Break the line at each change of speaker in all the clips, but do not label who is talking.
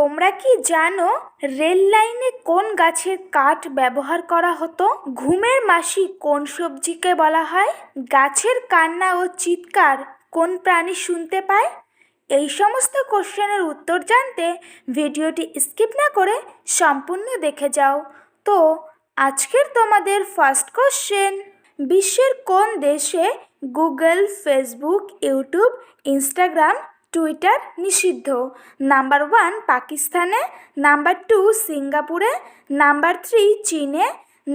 তোমরা কি জানো রেল লাইনে কোন গাছের কাঠ ব্যবহার করা হতো? ঘুমের মাসি কোন সবজিকে বলা হয়? গাছের কান্না ও চিৎকার কোন প্রাণী শুনতে পায়? এই সমস্ত কোশ্চেনের উত্তর জানতে ভিডিওটি স্কিপ না করে সম্পূর্ণ দেখে যাও। তো আজকের তোমাদের ফার্স্ট কোশ্চেন, বিশ্বের কোন দেশে Google, Facebook, YouTube, Instagram, Twitter নিষিদ্ধ? নাম্বার 1 পাকিস্তানে, নাম্বার 2 সিঙ্গাপুরে, নাম্বার 3 চীনে,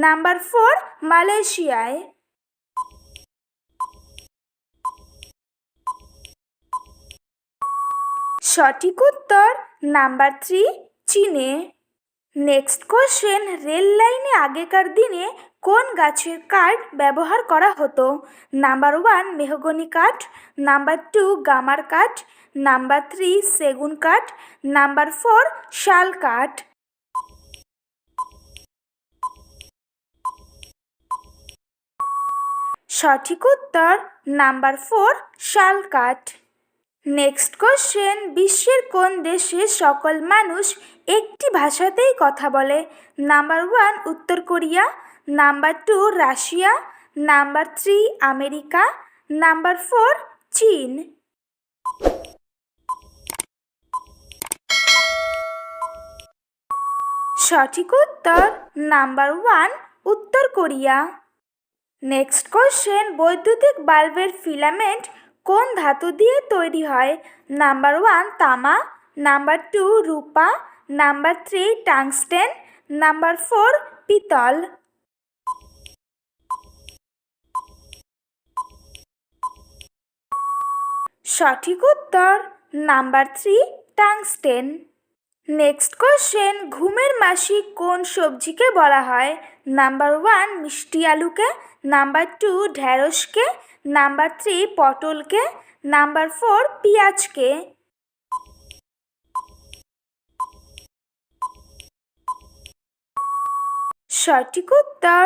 নাম্বার 4 মালয়েশিয়ায়। সঠিক উত্তর নাম্বার 3 চীনে। নেক্সট কোশ্চেন, রেল লাইনে আগেকার দিনে কোন গাছের কাঠ ব্যবহার করা হতো? নাম্বার 1 মেহগনি কাঠ, নাম্বার 2 গামার কাঠ, নাম্বার 3 সেগুন কাঠ, নাম্বার 4 শাল কাঠ। সঠিক উত্তর নাম্বার 4 শাল কাঠ। নেক্সট কোশ্চেন, বিশ্বের কোন দেশে সকল মানুষ একটি ভাষাতেই কথা বলে? নাম্বার 1 উত্তর Korea, number 2 Russia, number 3 America, number 4 চীন। সঠিক উত্তর নাম্বার 1 উত্তর কোরিয়া। নেক্সট কোশ্চেন, বৈদ্যুতিক বাল্বের ফিলামেন্ট কোন ধাতু দিয়ে তৈরি হয়? নাম্বার 1 তামা, নাম্বার 2 রূপা, নাম্বার 3 টাংস্টেন, নাম্বার 4 পিতল। সঠিক উত্তর নাম্বার 3 টাংস্টেন। নেক্সট কোশ্চেন, ঘুমের মাসি কোন সবজিকে বলা হয়? নাম্বার 1 মিষ্টি আলুকে, নাম্বার 2 ঢ্যাঁড়সকে, নাম্বার 3 পটলকে, নাম্বার 4 পেঁয়াজকে। সঠিক উত্তর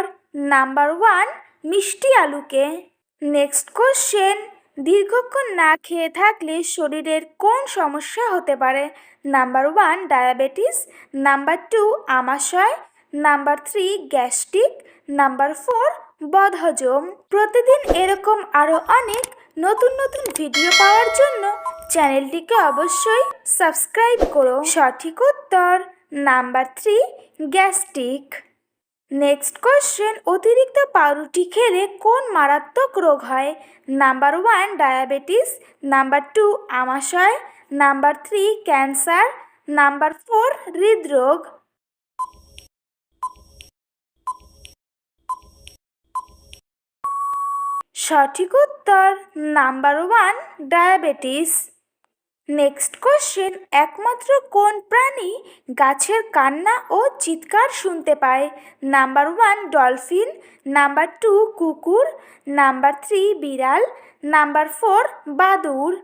নাম্বার 1 মিষ্টি আলুকে। নেক্সট কোশ্চেন, দীর্ঘক্ষণ না খেয়ে থাকলে শরীরের কোন সমস্যা হতে পারে? নাম্বার 1 ডায়াবেটিস, নাম্বার 2 আমাশয়, নাম্বার 3 গ্যাস্ট্রিক, নাম্বার 4 বদহজম। প্রতিদিন এরকম আরও অনেক নতুন নতুন ভিডিও পাওয়ার জন্য চ্যানেলটিকে অবশ্যই সাবস্ক্রাইব করো। সঠিক উত্তর নাম্বার 3 গ্যাস্ট্রিক। নেক্সট কোশ্চেন, অতিরিক্ত পাউরুটি খেলে কোন মারাত্মক রোগ হয়? নাম্বার 1 ডায়াবেটিস, নাম্বার 2 আমাশয়, নাম্বার 3 ক্যান্সার, নাম্বার 4 হৃদরোগ। সঠিক উত্তর নাম্বার 1 ডায়াবেটিস। নেক্সট কোশ্চেন, একমাত্র কোন প্রাণী গাছের কান্না ও চিৎকার শুনতে পায়? নাম্বার 1 ডলফিন, নাম্বার 2 কুকুর, নাম্বার 3 বিড়াল, নাম্বার 4 বাদুড়।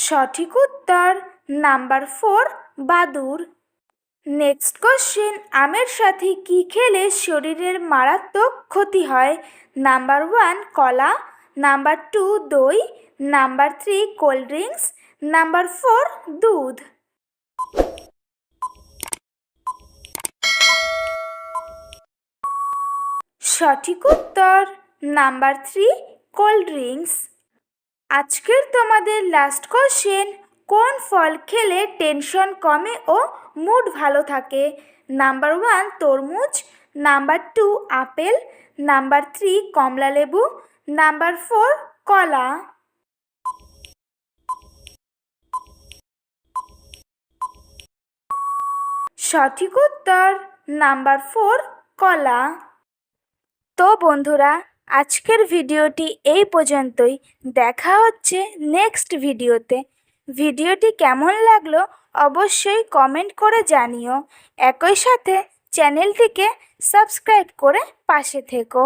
সঠিক উত্তর নাম্বার 4 বাদুড়। নেক্সট কোশ্চেন, আমের সাথে কি খেলে শরীরের মারাত্মক ক্ষতি হয়? নাম্বার 1 কলা, নাম্বার 2 দই, নাম্বার 3 কোল্ড ড্রিঙ্কস, নাম্বার 4 দুধ। সঠিক উত্তর নাম্বার 3 কোল্ড ড্রিঙ্কস। আজকের তোমাদের লাস্ট কোশ্চেন, কোন ফল খেলে টেনশন কমে ও মুড ভালো থাকে? নাম্বার 1 তরমুজ, নাম্বার 2 আপেল, নাম্বার 3 কমলা লেবু, নাম্বার 4 কলা। সঠিক উত্তর নাম্বার 4 কলা। তো বন্ধুরা, আজকের ভিডিওটি এই পর্যন্তই। দেখা হচ্ছে নেক্সট ভিডিওতে। ভিডিওটি কেমন লাগলো অবশ্যই কমেন্ট করে জানিও। একই সাথে চ্যানেলটিকে সাবস্ক্রাইব করে পাশে থেকো।